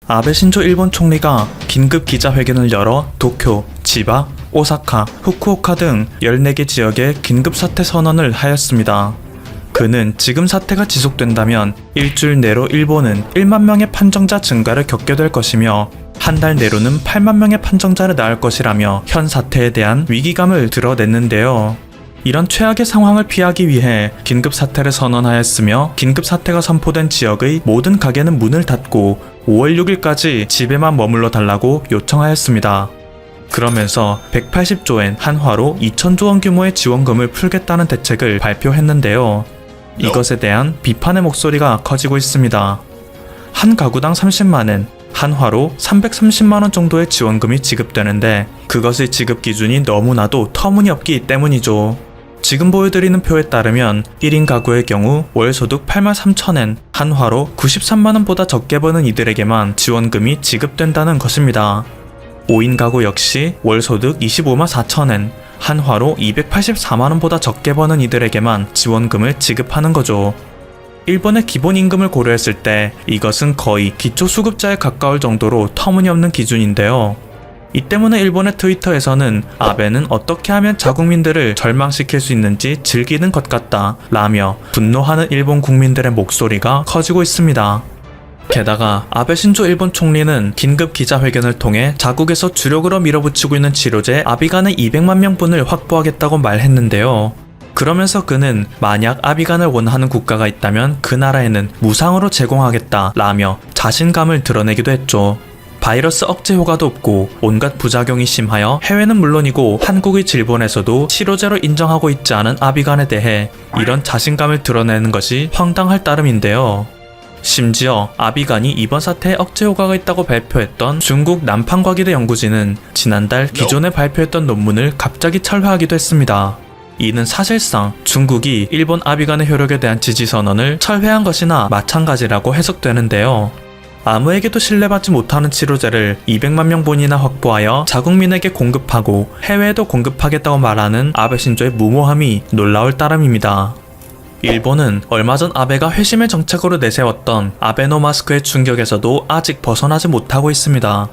아베 신조 일본 총리가 긴급 기자회견을 열어 도쿄, 지바, 오사카, 후쿠오카 등 14개 지역에 긴급 사태 선언을 하였습니다. 그는 지금 사태가 지속된다면 일주일 내로 일본은 1만 명의 판정자 증가를 겪게 될 것이며 한 달 내로는 8만 명의 판정자를 낳을 것이라며 현 사태에 대한 위기감을 드러냈는데요. 이런 최악의 상황을 피하기 위해 긴급 사태를 선언하였으며 긴급 사태가 선포된 지역의 모든 가게는 문을 닫고 5월 6일까지 집에만 머물러 달라고 요청하였습니다. 그러면서 180조엔 한화로 2,000조 원 규모의 지원금을 풀겠다는 대책을 발표했는데요. 이것에 대한 비판의 목소리가 커지고 있습니다. 한 가구당 30만엔, 한화로 330만원 정도의 지원금이 지급되는데 그것의 지급 기준이 너무나도 터무니없기 때문이죠. 지금 보여드리는 표에 따르면 1인 가구의 경우 월 소득 83,000엔, 한화로 93만원보다 적게 버는 이들에게만 지원금이 지급된다는 것입니다. 5인 가구 역시 월 소득 25만 4천엔, 한화로 284만원보다 적게 버는 이들에게만 지원금을 지급하는 거죠. 일본의 기본임금을 고려했을 때 이것은 거의 기초수급자에 가까울 정도로 터무니없는 기준인데요. 이 때문에 일본의 트위터에서는 아베는 어떻게 하면 자국민들을 절망시킬 수 있는지 즐기는 것 같다 라며 분노하는 일본 국민들의 목소리가 커지고 있습니다. 게다가 아베 신조 일본 총리는 긴급 기자회견을 통해 자국에서 주력으로 밀어붙이고 있는 치료제 아비간의 200만 명분을 확보하겠다고 말했는데요. 그러면서 그는 만약 아비간을 원하는 국가가 있다면 그 나라에는 무상으로 제공하겠다 라며 자신감을 드러내기도 했죠. 바이러스 억제 효과도 없고 온갖 부작용이 심하여 해외는 물론이고 한국의 질본에서도 치료제로 인정하고 있지 않은 아비간에 대해 이런 자신감을 드러내는 것이 황당할 따름인데요. 심지어 아비간이 이번 사태에 억제 효과가 있다고 발표했던 중국 남판과기대 연구진은 지난달 기존에 발표했던 논문을 갑자기 철회하기도 했습니다. 이는 사실상 중국이 일본 아비간의 효력에 대한 지지 선언을 철회한 것이나 마찬가지라고 해석되는데요. 아무에게도 신뢰받지 못하는 치료제를 200만 명분이나 확보하여 자국민에게 공급하고 해외에도 공급하겠다고 말하는 아베 신조의 무모함이 놀라울 따름입니다. 일본은 얼마 전 아베가 회심의 정책으로 내세웠던 아베노 마스크의 충격에서도 아직 벗어나지 못하고 있습니다.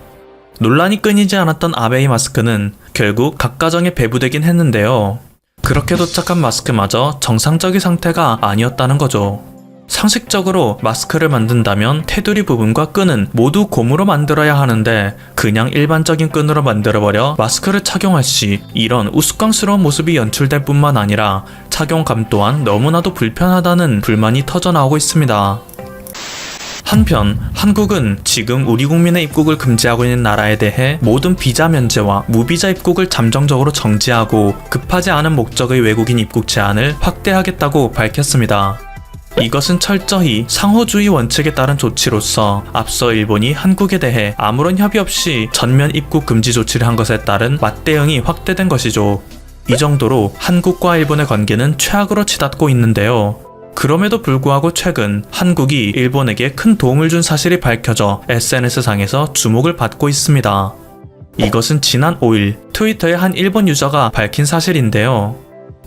논란이 끊이지 않았던 아베의 마스크는 결국 각 가정에 배부되긴 했는데요. 그렇게 도착한 마스크마저 정상적인 상태가 아니었다는 거죠. 상식적으로 마스크를 만든다면 테두리 부분과 끈은 모두 고무로 만들어야 하는데 그냥 일반적인 끈으로 만들어버려 마스크를 착용할 시 이런 우스꽝스러운 모습이 연출될 뿐만 아니라 착용감 또한 너무나도 불편하다는 불만이 터져나오고 있습니다. 한편 한국은 지금 우리 국민의 입국을 금지하고 있는 나라에 대해 모든 비자 면제와 무비자 입국을 잠정적으로 정지하고 급하지 않은 목적의 외국인 입국 제한을 확대하겠다고 밝혔습니다. 이것은 철저히 상호주의 원칙에 따른 조치로서 앞서 일본이 한국에 대해 아무런 협의 없이 전면 입국 금지 조치를 한 것에 따른 맞대응이 확대된 것이죠. 이 정도로 한국과 일본의 관계는 최악으로 치닫고 있는데요. 그럼에도 불구하고 최근 한국이 일본에게 큰 도움을 준 사실이 밝혀져 SNS상에서 주목을 받고 있습니다. 이것은 지난 5일 트위터의 한 일본 유저가 밝힌 사실인데요.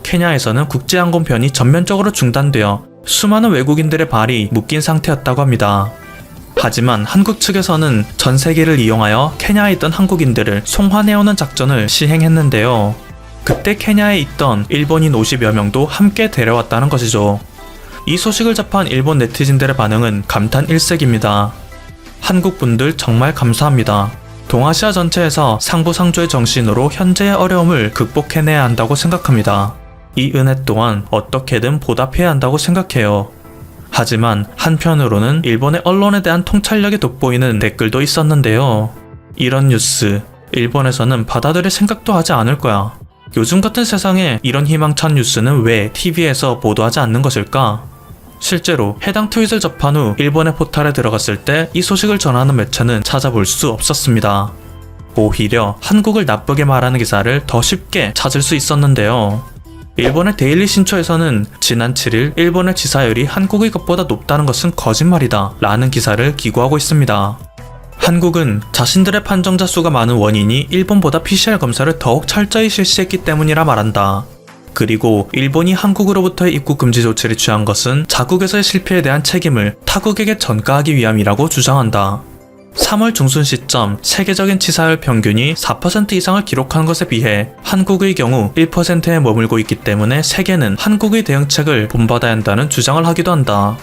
케냐에서는 국제항공편이 전면적으로 중단되어 수많은 외국인들의 발이 묶인 상태였다고 합니다. 하지만 한국 측에서는 전 세계를 이용하여 케냐에 있던 한국인들을 송환해오는 작전을 시행했는데요. 그때 케냐에 있던 일본인 50여 명도 함께 데려왔다는 것이죠. 이 소식을 접한 일본 네티즌들의 반응은 감탄 일색입니다. 한국분들 정말 감사합니다. 동아시아 전체에서 상부상조의 정신으로 현재의 어려움을 극복해내야 한다고 생각합니다. 이 은혜 또한 어떻게든 보답해야 한다고 생각해요. 하지만 한편으로는 일본의 언론에 대한 통찰력이 돋보이는 댓글도 있었는데요. 이런 뉴스, 일본에서는 받아들일 생각도 하지 않을 거야. 요즘 같은 세상에 이런 희망찬 뉴스는 왜 TV에서 보도하지 않는 것일까? 실제로 해당 트윗을 접한 후 일본의 포털에 들어갔을 때 이 소식을 전하는 매체는 찾아볼 수 없었습니다. 오히려 한국을 나쁘게 말하는 기사를 더 쉽게 찾을 수 있었는데요. 일본의 데일리 신초에서는 지난 7일 일본의 지사율이 한국의 것보다 높다는 것은 거짓말이다 라는 기사를 기고하고 있습니다. 한국은 자신들의 판정자 수가 많은 원인이 일본보다 PCR 검사를 더욱 철저히 실시했기 때문이라 말한다. 그리고 일본이 한국으로부터의 입국 금지 조치를 취한 것은 자국에서의 실패에 대한 책임을 타국에게 전가하기 위함이라고 주장한다. 3월 중순 시점 세계적인 치사율 평균이 4% 이상을 기록한 것에 비해 한국의 경우 1%에 머물고 있기 때문에 세계는 한국의 대응책을 본받아야 한다는 주장을 하기도 한다.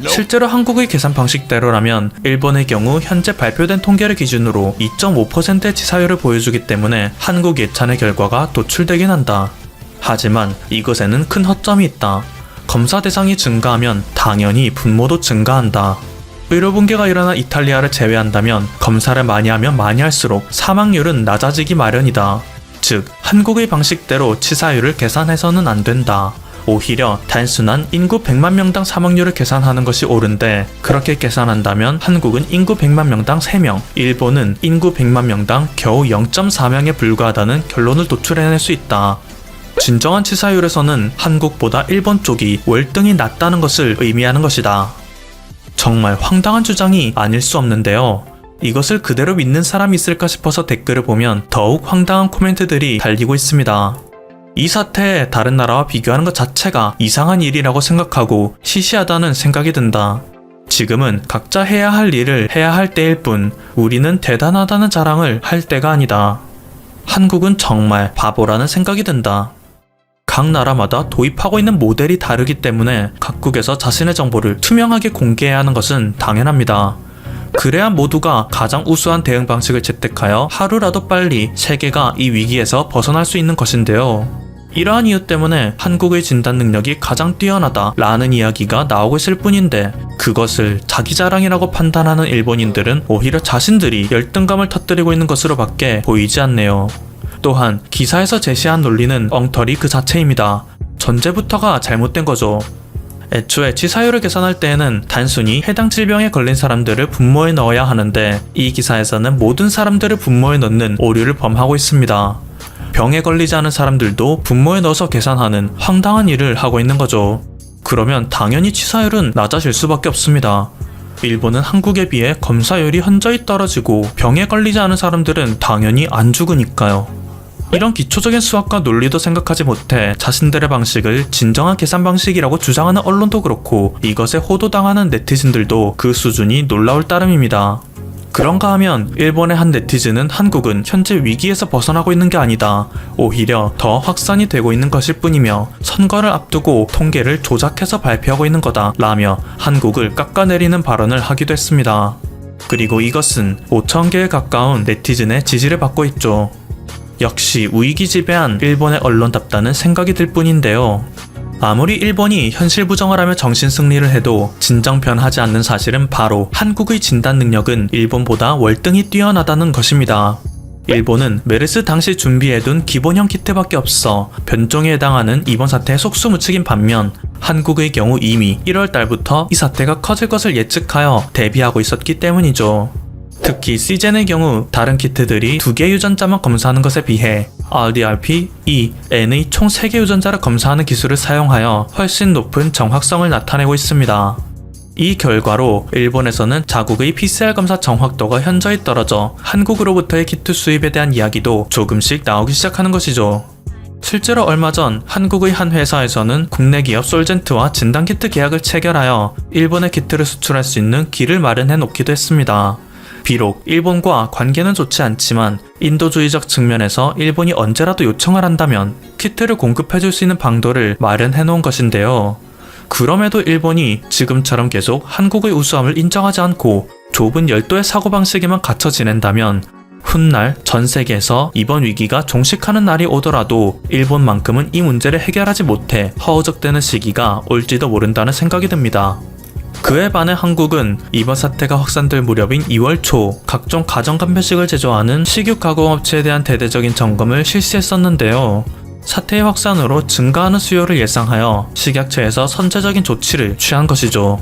실제로 한국의 계산 방식대로라면 일본의 경우 현재 발표된 통계를 기준으로 2.5%의 치사율을 보여주기 때문에 한국 예찬의 결과가 도출되긴 한다. 하지만 이것에는 큰 허점이 있다. 검사 대상이 증가하면 당연히 분모도 증가한다. 의료 붕괴가 일어난 이탈리아를 제외한다면 검사를 많이 하면 많이 할수록 사망률은 낮아지기 마련이다. 즉, 한국의 방식대로 치사율을 계산해서는 안 된다. 오히려 단순한 인구 100만 명당 사망률을 계산하는 것이 옳은데, 그렇게 계산한다면 한국은 인구 100만 명당 3명, 일본은 인구 100만 명당 겨우 0.4명에 불과하다는 결론을 도출해낼 수 있다. 진정한 치사율에서는 한국보다 일본 쪽이 월등히 낮다는 것을 의미하는 것이다. 정말 황당한 주장이 아닐 수 없는데요. 이것을 그대로 믿는 사람이 있을까 싶어서 댓글을 보면 더욱 황당한 코멘트들이 달리고 있습니다. 이 사태에 다른 나라와 비교하는 것 자체가 이상한 일이라고 생각하고 시시하다는 생각이 든다. 지금은 각자 해야 할 일을 해야 할 때일 뿐 우리는 대단하다는 자랑을 할 때가 아니다. 한국은 정말 바보라는 생각이 든다. 각 나라마다 도입하고 있는 모델이 다르기 때문에 각국에서 자신의 정보를 투명하게 공개해야 하는 것은 당연합니다. 그래야 모두가 가장 우수한 대응 방식을 채택하여 하루라도 빨리 세계가 이 위기에서 벗어날 수 있는 것인데요. 이러한 이유 때문에 한국의 진단 능력이 가장 뛰어나다 라는 이야기가 나오고 있을 뿐인데, 그것을 자기 자랑이라고 판단하는 일본인들은 오히려 자신들이 열등감을 터뜨리고 있는 것으로 밖에 보이지 않네요. 또한 기사에서 제시한 논리는 엉터리 그 자체입니다. 전제부터가 잘못된 거죠. 애초에 치사율을 계산할 때에는 단순히 해당 질병에 걸린 사람들을 분모에 넣어야 하는데, 이 기사에서는 모든 사람들을 분모에 넣는 오류를 범하고 있습니다. 병에 걸리지 않은 사람들도 분모에 넣어서 계산하는 황당한 일을 하고 있는 거죠. 그러면 당연히 치사율은 낮아질 수밖에 없습니다. 일본은 한국에 비해 검사율이 현저히 떨어지고 병에 걸리지 않은 사람들은 당연히 안 죽으니까요. 이런 기초적인 수학과 논리도 생각하지 못해 자신들의 방식을 진정한 계산 방식이라고 주장하는 언론도 그렇고, 이것에 호도당하는 네티즌들도 그 수준이 놀라울 따름입니다. 그런가 하면 일본의 한 네티즌은 한국은 현재 위기에서 벗어나고 있는 게 아니다, 오히려 더 확산이 되고 있는 것일 뿐이며 선거를 앞두고 통계를 조작해서 발표하고 있는 거다 라며 한국을 깎아내리는 발언을 하기도 했습니다. 그리고 이것은 5,000개에 가까운 네티즌의 지지를 받고 있죠. 역시 우익이 지배한 일본의 언론답다는 생각이 들 뿐인데요. 아무리 일본이 현실 부정을 하며 정신 승리를 해도 진정 변하지 않는 사실은 바로 한국의 진단 능력은 일본보다 월등히 뛰어나다는 것입니다. 일본은 메르스 당시 준비해둔 기본형 키트밖에 없어 변종에 해당하는 이번 사태에 속수무책인 반면, 한국의 경우 이미 1월 달부터 이 사태가 커질 것을 예측하여 대비하고 있었기 때문이죠. 특히 시젠의 경우 다른 키트들이 2개 유전자만 검사하는 것에 비해 RDRP, E, N의 총 3개 유전자를 검사하는 기술을 사용하여 훨씬 높은 정확성을 나타내고 있습니다. 이 결과로 일본에서는 자국의 PCR 검사 정확도가 현저히 떨어져 한국으로부터의 키트 수입에 대한 이야기도 조금씩 나오기 시작하는 것이죠. 실제로 얼마 전 한국의 한 회사에서는 국내 기업 솔젠트와 진단키트 계약을 체결하여 일본에 키트를 수출할 수 있는 길을 마련해 놓기도 했습니다. 비록 일본과 관계는 좋지 않지만 인도주의적 측면에서 일본이 언제라도 요청을 한다면 키트를 공급해줄 수 있는 방도를 마련해 놓은 것인데요. 그럼에도 일본이 지금처럼 계속 한국의 우수함을 인정하지 않고 좁은 열도의 사고방식에만 갇혀 지낸다면 훗날 전 세계에서 이번 위기가 종식하는 날이 오더라도 일본만큼은 이 문제를 해결하지 못해 허우적대는 시기가 올지도 모른다는 생각이 듭니다. 그에 반해 한국은 이번 사태가 확산될 무렵인 2월 초 각종 가정간편식을 제조하는 식육 가공업체에 대한 대대적인 점검을 실시했었는데요. 사태의 확산으로 증가하는 수요를 예상하여 식약처에서 선제적인 조치를 취한 것이죠.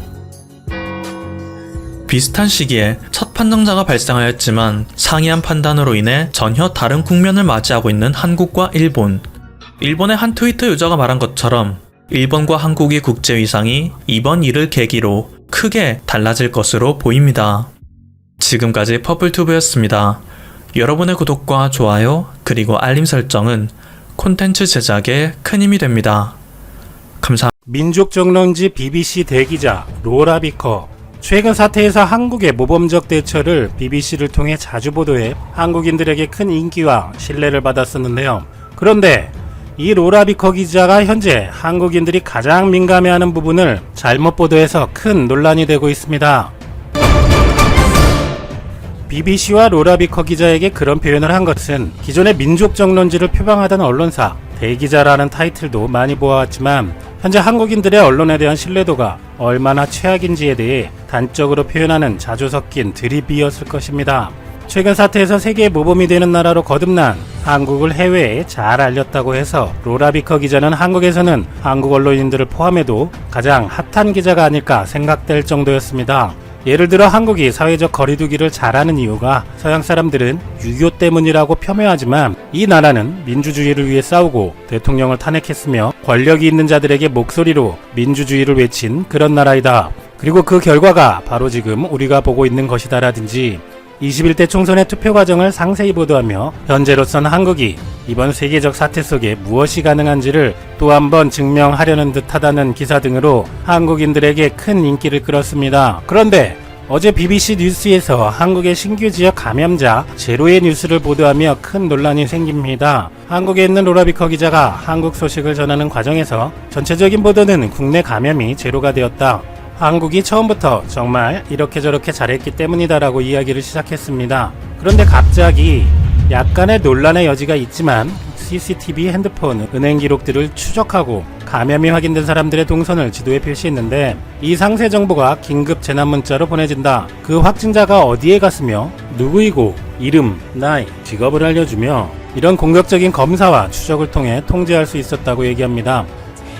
비슷한 시기에 첫 판정자가 발생하였지만 상이한 판단으로 인해 전혀 다른 국면을 맞이하고 있는 한국과 일본. 일본의 한 트위터 유저가 말한 것처럼 일본과 한국의 국제 위상이 이번 일을 계기로 크게 달라질 것으로 보입니다. 지금까지 퍼플튜브였습니다. 여러분의 구독과 좋아요 그리고 알림 설정은 콘텐츠 제작에 큰 힘이 됩니다. 감사합니다. 민족정론지 BBC 대기자 로라 비커, 최근 사태에서 한국의 모범적 대처를 BBC를 통해 자주 보도해 한국인들에게 큰 인기와 신뢰를 받았었는데요. 그런데 이 로라 비커 기자가 현재 한국인들이 가장 민감해하는 부분을 잘못 보도해서 큰 논란이 되고 있습니다. BBC와 로라 비커 기자에게 그런 표현을 한 것은 기존의 민족정론지를 표방하던 언론사 대기자라는 타이틀도 많이 보아왔지만 현재 한국인들의 언론에 대한 신뢰도가 얼마나 최악인지에 대해 단적으로 표현하는 자주 섞인 드립이었을 것입니다. 최근 사태에서 세계의 모범이 되는 나라로 거듭난 한국을 해외에 잘 알렸다고 해서 로라 비커 기자는 한국에서는 한국 언론인들을 포함해도 가장 핫한 기자가 아닐까 생각될 정도였습니다. 예를 들어 한국이 사회적 거리두기를 잘하는 이유가 서양 사람들은 유교 때문이라고 폄훼하지만 이 나라는 민주주의를 위해 싸우고 대통령을 탄핵했으며 권력이 있는 자들에게 목소리로 민주주의를 외친 그런 나라이다. 그리고 그 결과가 바로 지금 우리가 보고 있는 것이다 라든지 21대 총선의 투표 과정을 상세히 보도하며 현재로선 한국이 이번 세계적 사태 속에 무엇이 가능한지를 또 한 번 증명하려는 듯하다는 기사 등으로 한국인들에게 큰 인기를 끌었습니다. 그런데 어제 BBC 뉴스에서 한국의 신규 지역 감염자 제로의 뉴스를 보도하며 큰 논란이 생깁니다. 한국에 있는 로라 비커 기자가 한국 소식을 전하는 과정에서 전체적인 보도는 국내 감염이 제로가 되었다. 한국이 처음부터 정말 이렇게 저렇게 잘했기 때문이다라고 이야기를 시작했습니다. 그런데 갑자기 약간의 논란의 여지가 있지만 CCTV, 핸드폰, 은행 기록들을 추적하고 감염이 확인된 사람들의 동선을 지도에 표시했는데 이 상세 정보가 긴급 재난 문자로 보내진다. 그 확진자가 어디에 갔으며 누구이고 이름, 나이, 직업을 알려주며 이런 공격적인 검사와 추적을 통해 통제할 수 있었다고 얘기합니다.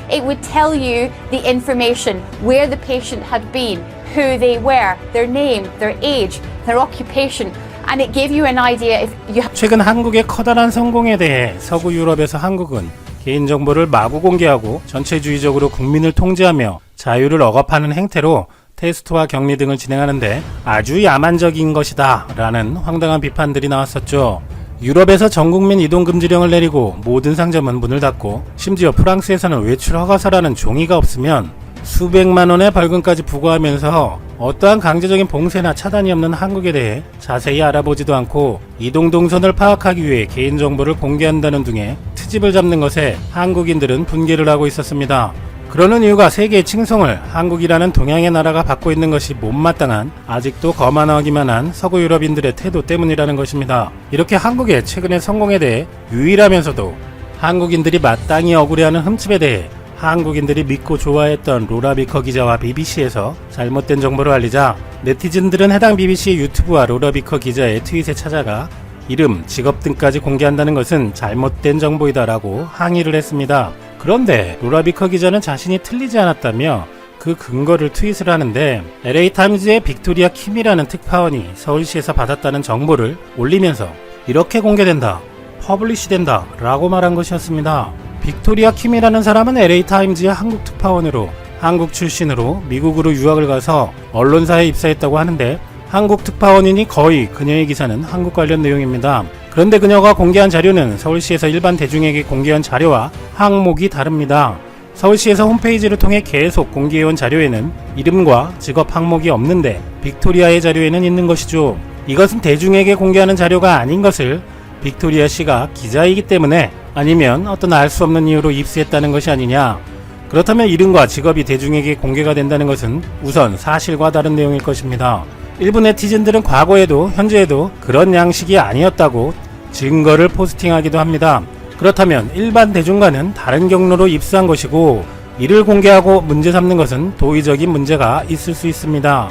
It would tell you the information, where the patient had been, who they were, their name, their age, their occupation, and it gave you an idea if you have... 최근 한국의 커다란 성공에 대해 서구 유럽에서 한국은 개인정보를 마구 공개하고 전체주의적으로 국민을 통제하며 자유를 억압하는 행태로 테스트와 격리 등을 진행하는데 아주 야만적인 것이다 라는 황당한 비판들이 나왔었죠. 유럽에서 전국민 이동금지령을 내리고 모든 상점은 문을 닫고 심지어 프랑스에서는 외출 허가서라는 종이가 없으면 수백만 원의 벌금까지 부과하면서 어떠한 강제적인 봉쇄나 차단이 없는 한국에 대해 자세히 알아보지도 않고 이동 동선을 파악하기 위해 개인정보를 공개한다는 등의 트집을 잡는 것에 한국인들은 분개를 하고 있었습니다. 그러는 이유가 세계의 칭송을 한국이라는 동양의 나라가 받고 있는 것이 못마땅한 아직도 거만하기만 한 서구 유럽인들의 태도 때문이라는 것입니다. 이렇게 한국의 최근의 성공에 대해 유일하면서도 한국인들이 마땅히 억울해하는 흠집에 대해 한국인들이 믿고 좋아했던 로라 비커 기자와 BBC에서 잘못된 정보를 알리자 네티즌들은 해당 BBC 유튜브와 로라 비커 기자의 트윗에 찾아가 이름, 직업 등까지 공개한다는 것은 잘못된 정보이다라고 항의를 했습니다. 그런데 로라 비커 기자는 자신이 틀리지 않았다며 그 근거를 트윗을 하는데 LA타임즈의 빅토리아 킴이라는 특파원이 서울시에서 받았다는 정보를 올리면서 이렇게 공개된다, 퍼블리시된다 라고 말한 것이었습니다. 빅토리아 킴이라는 사람은 LA타임즈의 한국 특파원으로 한국 출신으로 미국으로 유학을 가서 언론사에 입사했다고 하는데 한국 특파원이니 거의 그녀의 기사는 한국 관련 내용입니다. 그런데 그녀가 공개한 자료는 서울시에서 일반 대중에게 공개한 자료와 항목이 다릅니다. 서울시에서 홈페이지를 통해 계속 공개해온 자료에는 이름과 직업 항목이 없는데 빅토리아의 자료에는 있는 것이죠. 이것은 대중에게 공개하는 자료가 아닌 것을 빅토리아 씨가 기자이기 때문에 아니면 어떤 알 수 없는 이유로 입수했다는 것이 아니냐. 그렇다면 이름과 직업이 대중에게 공개가 된다는 것은 우선 사실과 다른 내용일 것입니다. 일부 네티즌들은 과거에도 현재에도 그런 양식이 아니었다고 증거를 포스팅하기도 합니다. 그렇다면 일반 대중과는 다른 경로로 입수한 것이고 이를 공개하고 문제 삼는 것은 도의적인 문제가 있을 수 있습니다.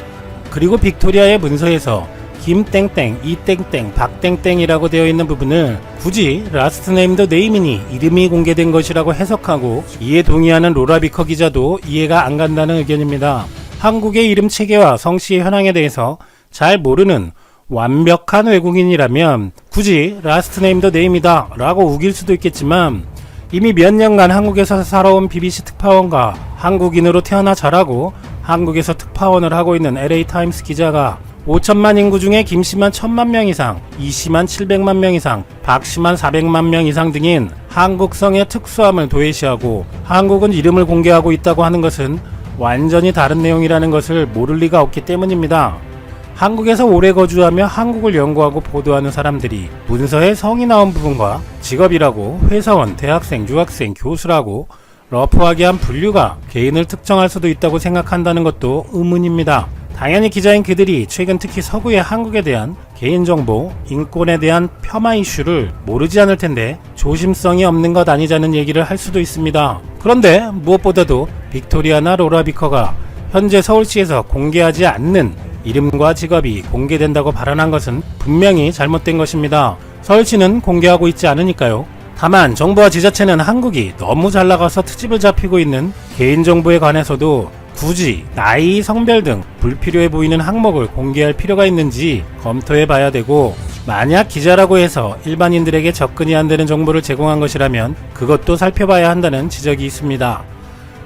그리고 빅토리아의 문서에서 김땡땡, 이땡땡, 박땡땡이라고 되어 있는 부분을 굳이 라스트 네임도 네임이니 이름이 공개된 것이라고 해석하고 이에 동의하는 로라 비커 기자도 이해가 안 간다는 의견입니다. 한국의 이름 체계와 성씨의 현황에 대해서 잘 모르는 완벽한 외국인이라면 굳이 라스트 네임도 네임이다 라고 우길 수도 있겠지만 이미 몇 년간 한국에서 살아온 BBC 특파원과 한국인으로 태어나 자라고 한국에서 특파원을 하고 있는 LA타임스 기자가 5천만 인구 중에 김씨만 1000만 명 이상, 이씨만 700만 명 이상, 박씨만 400만 명 이상 등인 한국성의 특수함을 도외시하고 한국은 이름을 공개하고 있다고 하는 것은 완전히 다른 내용이라는 것을 모를 리가 없기 때문입니다. 한국에서 오래 거주하며 한국을 연구하고 보도하는 사람들이 문서에 성이 나온 부분과 직업이라고 회사원, 대학생, 유학생, 교수라고 러프하게 한 분류가 개인을 특정할 수도 있다고 생각한다는 것도 의문입니다. 당연히 기자인 그들이 최근 특히 서구의 한국에 대한 개인정보, 인권에 대한 폄하 이슈를 모르지 않을 텐데 조심성이 없는 것 아니자는 얘기를 할 수도 있습니다. 그런데 무엇보다도 빅토리아나 로라 비커가 현재 서울시에서 공개하지 않는 이름과 직업이 공개된다고 발언한 것은 분명히 잘못된 것입니다. 서울시는 공개하고 있지 않으니까요. 다만 정부와 지자체는 한국이 너무 잘 나가서 트집을 잡히고 있는 개인정보에 관해서도 굳이 나이, 성별 등 불필요해 보이는 항목을 공개할 필요가 있는지 검토해 봐야 되고, 만약 기자라고 해서 일반인들에게 접근이 안 되는 정보를 제공한 것이라면 그것도 살펴봐야 한다는 지적이 있습니다.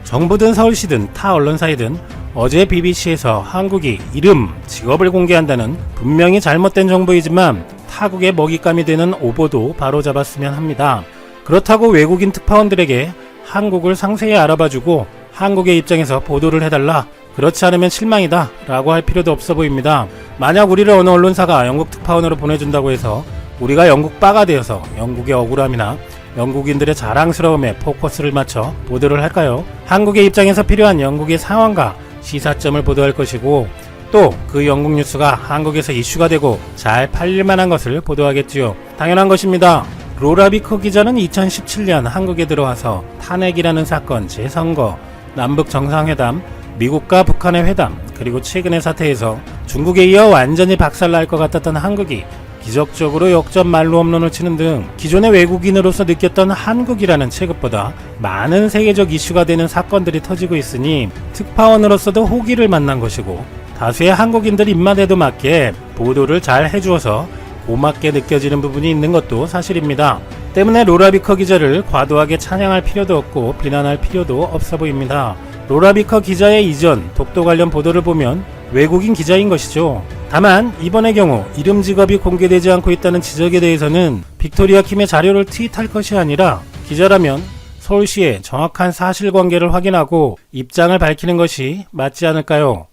정부든 서울시든 타 언론사이든 어제 BBC에서 한국이 이름, 직업을 공개한다는 분명히 잘못된 정보이지만 타국의 먹잇감이 되는 오보도 바로잡았으면 합니다. 그렇다고 외국인 특파원들에게 한국을 상세히 알아봐주고 한국의 입장에서 보도를 해달라, 그렇지 않으면 실망이다 라고 할 필요도 없어 보입니다. 만약 우리를 어느 언론사가 영국 특파원으로 보내준다고 해서 우리가 영국 빠가 되어서 영국의 억울함이나 영국인들의 자랑스러움에 포커스를 맞춰 보도를 할까요? 한국의 입장에서 필요한 영국의 상황과 시사점을 보도할 것이고, 또 그 영국 뉴스가 한국에서 이슈가 되고 잘 팔릴 만한 것을 보도하겠지요. 당연한 것입니다. 로라 비커 기자는 2017년 한국에 들어와서 탄핵이라는 사건, 재선거, 남북 정상회담, 미국과 북한의 회담, 그리고 최근의 사태에서 중국에 이어 완전히 박살날 것 같았던 한국이 기적적으로 역전 만루홈런을 치는 등 기존의 외국인으로서 느꼈던 한국이라는 체급보다 많은 세계적 이슈가 되는 사건들이 터지고 있으니 특파원으로서도 호기를 만난 것이고, 다수의 한국인들 입맛에도 맞게 보도를 잘 해주어서 고맙게 느껴지는 부분이 있는 것도 사실입니다. 때문에 로라 비커 기자를 과도하게 찬양할 필요도 없고 비난할 필요도 없어 보입니다. 로라 비커 기자의 이전 독도 관련 보도를 보면 외국인 기자인 것이죠. 다만 이번의 경우 이름, 직업이 공개되지 않고 있다는 지적에 대해서는 빅토리아 킴의 자료를 트윗할 것이 아니라 기자라면 서울시의 정확한 사실관계를 확인하고 입장을 밝히는 것이 맞지 않을까요?